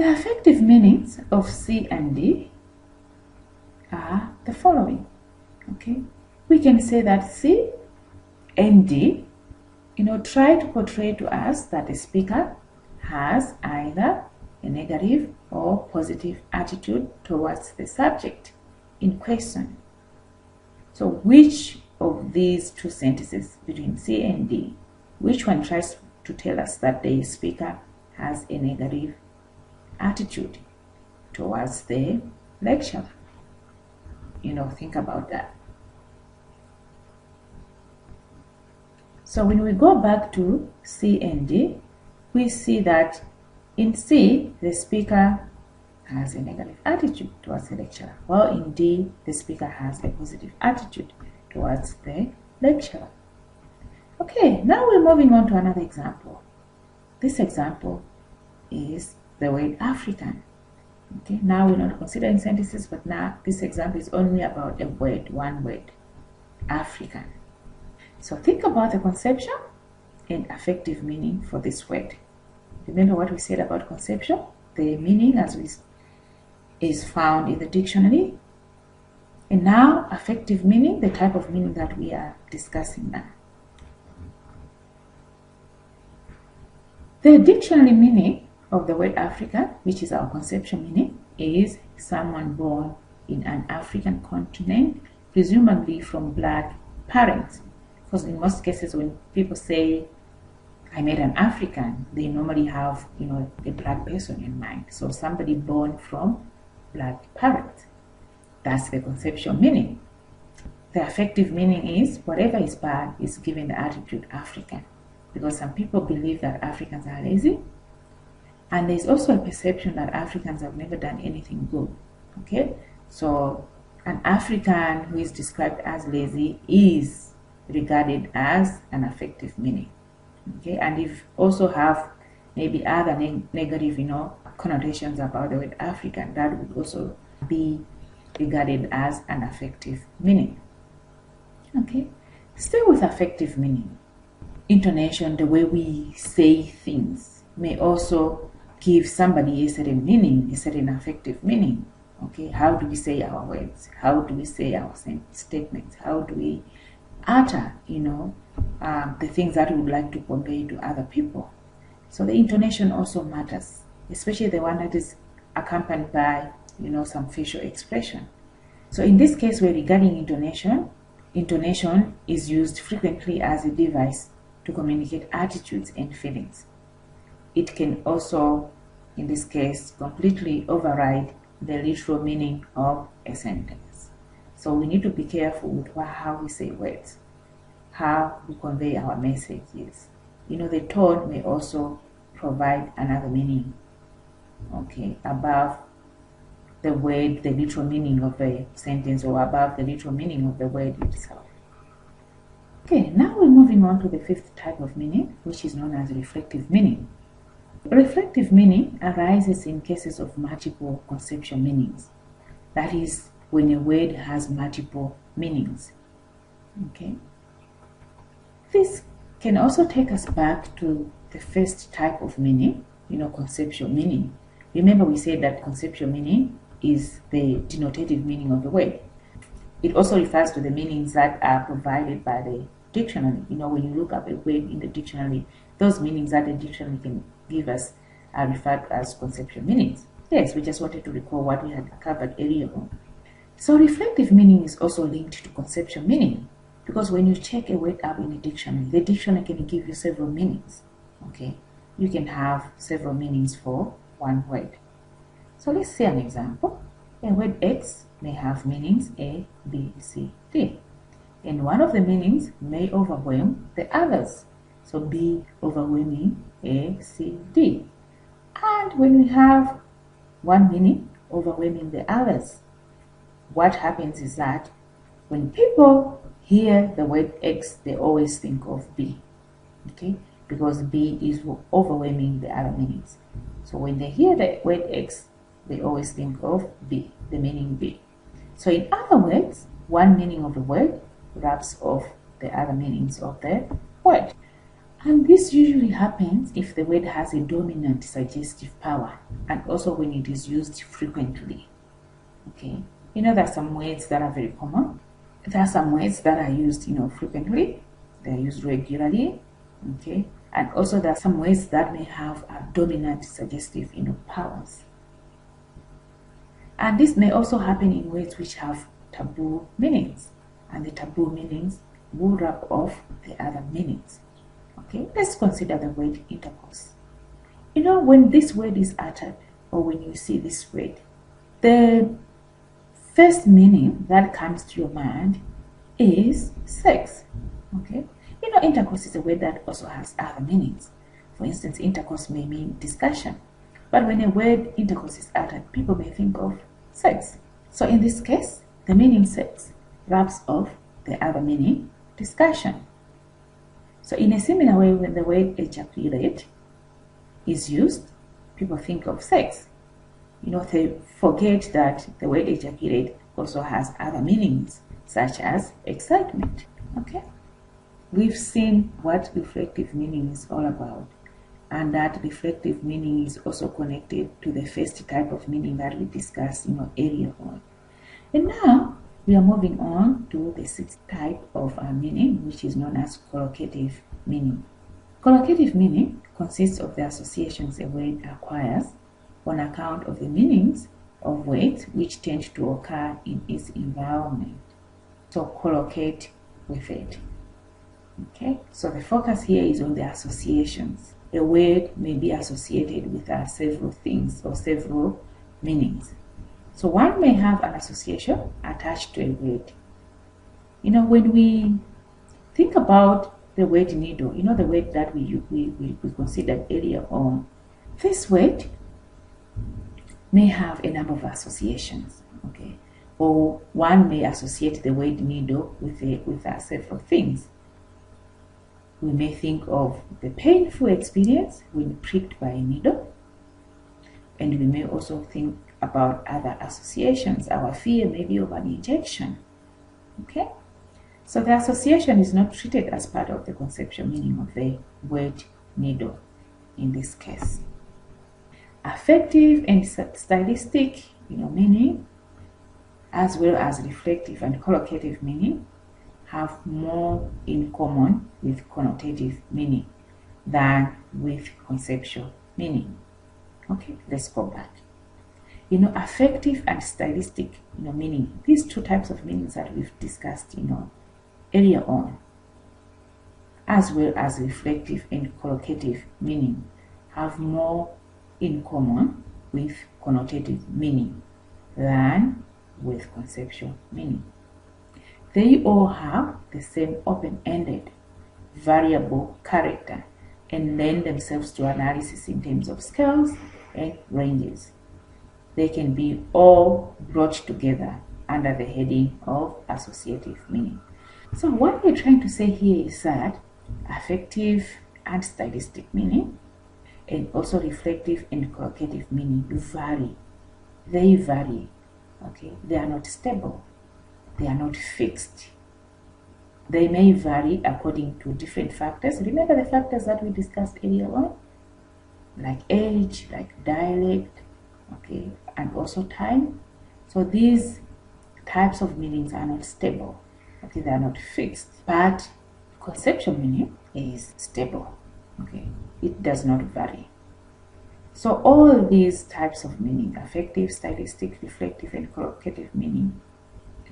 The affective meanings of C and D are the following. Okay, we can say that C and D, try to portray to us that the speaker has either a negative or positive attitude towards the subject in question. So which of these two sentences between C and D, which one tries to tell us that the speaker has a negative attitude towards the lecturer? Think about that. So when we go back to C and D, we see that in C, the speaker has a negative attitude towards the lecturer, while in D, the speaker has a positive attitude towards the lecturer. Okay, now we're moving on to another example. This example is the word African. Okay, now we're not considering sentences, but now this example is only about a word, one word, African. So think about the conception and affective meaning for this word. Remember what we said about conception? The meaning is found in the dictionary. And now affective meaning, the type of meaning that we are discussing now. The dictionary meaning of the word African, which is our conception meaning, is someone born in an African continent, presumably from black parents. Because in most cases, when people say, I met an African, they normally have, a black person in mind. So somebody born from black parents. That's the conceptual meaning. The affective meaning is whatever is bad is given the attitude African. Because some people believe that Africans are lazy. And there's also a perception that Africans have never done anything good. Okay? So an African who is described as lazy is regarded as an affective meaning. Okay, and if also have maybe other negative, connotations about the word African, that would also be regarded as an affective meaning. Okay, still with affective meaning, intonation, the way we say things, may also give somebody a certain meaning, a certain affective meaning. Okay, how do we say our words? How do we say our statements? How do we utter, the things that we would like to convey to other people? So the intonation also matters, especially the one that is accompanied by, some facial expression. So in this case, we're regarding intonation. Intonation is used frequently as a device to communicate attitudes and feelings. It can also, in this case, completely override the literal meaning of a sentence. So we need to be careful with how we say words, how we convey our messages. The tone may also provide another meaning, okay, above the word, the literal meaning of a sentence, or above the literal meaning of the word itself. Okay, now we're moving on to the fifth type of meaning, which is known as reflective meaning. Reflective meaning arises in cases of multiple conceptual meanings. That is, when a word has multiple meanings. Okay. This can also take us back to the first type of meaning, conceptual meaning. Remember we said that conceptual meaning is the denotative meaning of the word. It also refers to the meanings that are provided by the dictionary. When you look up a word in the dictionary, those meanings that the dictionary can give us are referred to as conceptual meanings. Yes, we just wanted to recall what we had covered earlier on. So reflective meaning is also linked to conceptual meaning, because when you check a word up in the dictionary can give you several meanings. Okay, you can have several meanings for one word. So let's see an example. A word X may have meanings A, B, C, D. And one of the meanings may overwhelm the others. So B overwhelming A, C, D. And when we have one meaning overwhelming the others, what happens is that when people hear the word X, they always think of B. Okay? Because B is overwhelming the other meanings. So when they hear the word X, they always think of B, the meaning B. So in other words, one meaning of the word wraps off the other meanings of the word. And this usually happens if the word has a dominant suggestive power and also when it is used frequently. Okay, there are some words that are very common. There are some words that are used, frequently. They are used regularly. Okay, and also there are some words that may have a dominant suggestive, powers. And this may also happen in words which have taboo meanings, and the taboo meanings will rub off the other meanings. Okay, let's consider the word intercourse. When this word is uttered, or when you see this word, the first meaning that comes to your mind is sex. Okay, intercourse is a word that also has other meanings. For instance, intercourse may mean discussion, but when a word intercourse is uttered, people may think of sex. So in this case, the meaning sex rubs off the other meaning discussion. So in a similar way, when the word ejaculate is used, people think of sex. They forget that the word ejaculate also has other meanings, such as excitement. Okay? We've seen what reflective meaning is all about, and that reflective meaning is also connected to the first type of meaning that we discussed, earlier on. And now we are moving on to the sixth type of meaning, which is known as collocative meaning. Collocative meaning consists of the associations a word acquires on account of the meanings of words which tend to occur in its environment. So collocate with it. Okay, so the focus here is on the associations. A word may be associated with several things or several meanings. So one may have an association attached to a word. When we think about the word needle, the word that we considered earlier on, this word may have a number of associations. Okay, or one may associate the word needle with several things. We may think of the painful experience when pricked by a needle, and we may also think about other associations. Our fear maybe of an injection. Okay, so the association is not treated as part of the conceptual meaning of the word needle in this case. Affective and stylistic, meaning, as well as reflective and collocative meaning, have more in common with connotative meaning than with conceptual meaning. Okay, let's go back. Affective and stylistic, meaning, these two types of meanings that we've discussed, earlier on, as well as reflective and collocative meaning, have more in common with connotative meaning than with conceptual meaning. They all have the same open-ended, variable character and lend themselves to analysis in terms of scales and ranges. They can be all brought together under the heading of associative meaning. So what we're trying to say here is that affective and stylistic meaning and also reflective and collocative meaning vary. They vary. Okay, they are not stable. They are not fixed. They may vary according to different factors. Remember the factors that we discussed earlier on, like age, like dialect, okay, and also time. So these types of meanings are not stable. Okay, they are not fixed. But conceptual meaning is stable. Okay, it does not vary. So all these types of meaning, affective, stylistic, reflective, and collocative meaning,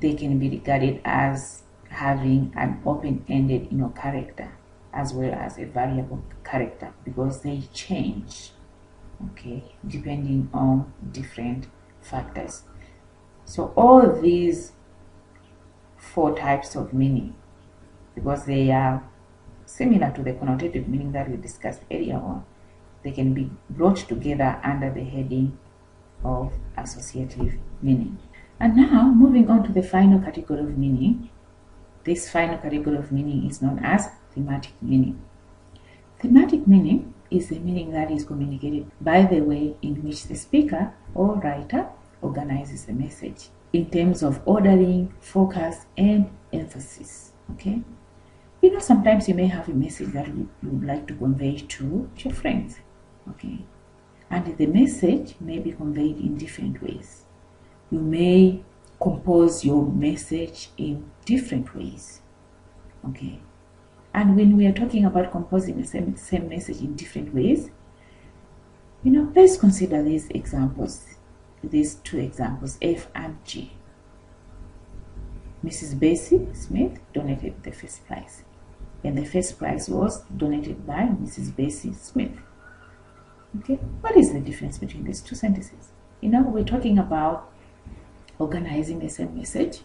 they can be regarded as having an open-ended, character as well as a variable character because they change, okay, depending on different factors. So all these four types of meaning, because they are similar to the connotative meaning that we discussed earlier on, they can be brought together under the heading of associative meaning. And now, moving on to the final category of meaning. This final category of meaning is known as thematic meaning. Thematic meaning is the meaning that is communicated by the way in which the speaker or writer organizes the message in terms of ordering, focus, and emphasis. Okay? sometimes you may have a message that you would like to convey to your friends, okay? And the message may be conveyed in different ways. You may compose your message in different ways, okay? And when we are talking about composing the same message in different ways, let's consider these examples, these two examples, F and G. Mrs. Bessie Smith donated the first prize, and the first prize was donated by Mrs. Bessie Smith. Okay, what is the difference between these two sentences? We're talking about organizing the same message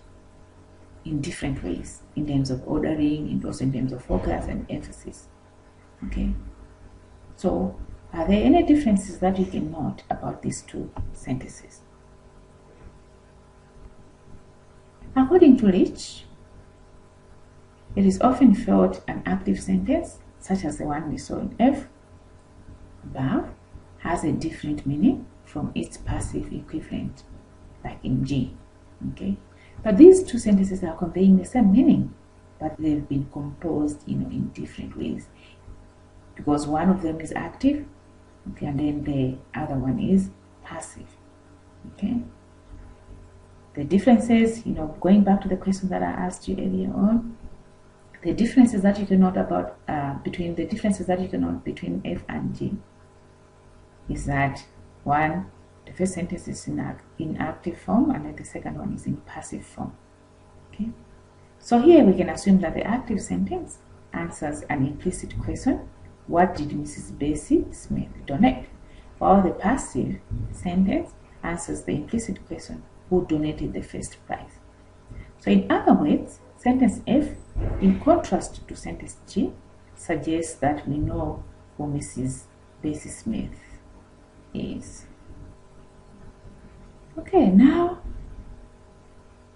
in different ways, in terms of ordering, and also in terms of focus and emphasis. Okay, so are there any differences that you can note about these two sentences? According to Rich, it is often felt an active sentence, such as the one we saw in F above, has a different meaning from its passive equivalent, like in G. Okay, but these two sentences are conveying the same meaning, but they've been composed, in different ways, because one of them is active, okay, and then the other one is passive. Okay, the differences, going back to the question that I asked you earlier on, the differences that you can note about between F and G is that one, the first sentence is in active form, and then the second one is in passive form. Okay, so here we can assume that the active sentence answers an implicit question: what did Mrs. Bessie Smith donate? While the passive sentence answers the implicit question: who donated the first prize? So in other words, sentence F, in contrast to sentence G, suggests that we know who Mrs. Bessie Smith is. Okay, now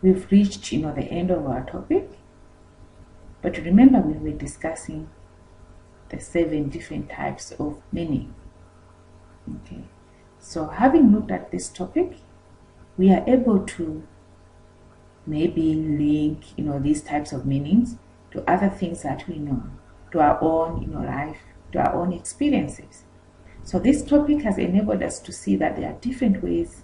we've reached, the end of our topic. But remember, we were discussing the 7 different types of meaning. Okay, so having looked at this topic, we are able to maybe link, these types of meanings to other things that we know, to our own, life, to our own experiences. So this topic has enabled us to see that there are different ways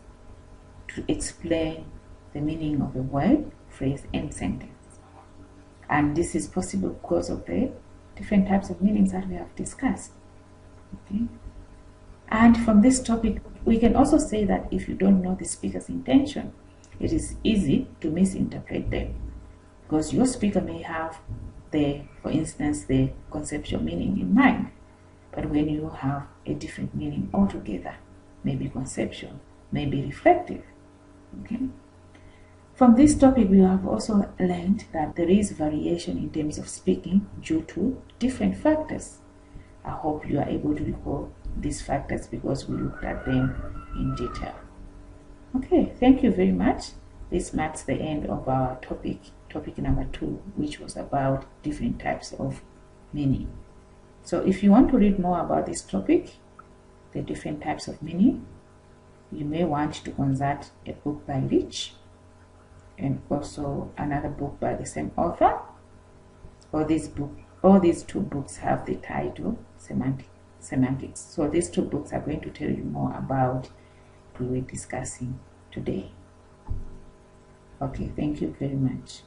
to explain the meaning of a word, phrase, and sentence. And this is possible because of the different types of meanings that we have discussed. Okay. And from this topic, we can also say that if you don't know the speaker's intention, it is easy to misinterpret them, because your speaker may have for instance, the conceptual meaning in mind, but when you have a different meaning altogether, maybe conceptual, maybe reflective. Okay. From this topic, we have also learned that there is variation in terms of speaking due to different factors. I hope you are able to recall these factors because we looked at them in detail. Okay, thank you very much. This marks the end of our topic number 2, which was about different types of meaning. So if you want to read more about this topic, the different types of meaning, you may want to consult a book by Rich and also another book by the same author. All these 2 books have the title Semantics. So these 2 books are going to tell you more about what we were discussing today. Okay, thank you very much.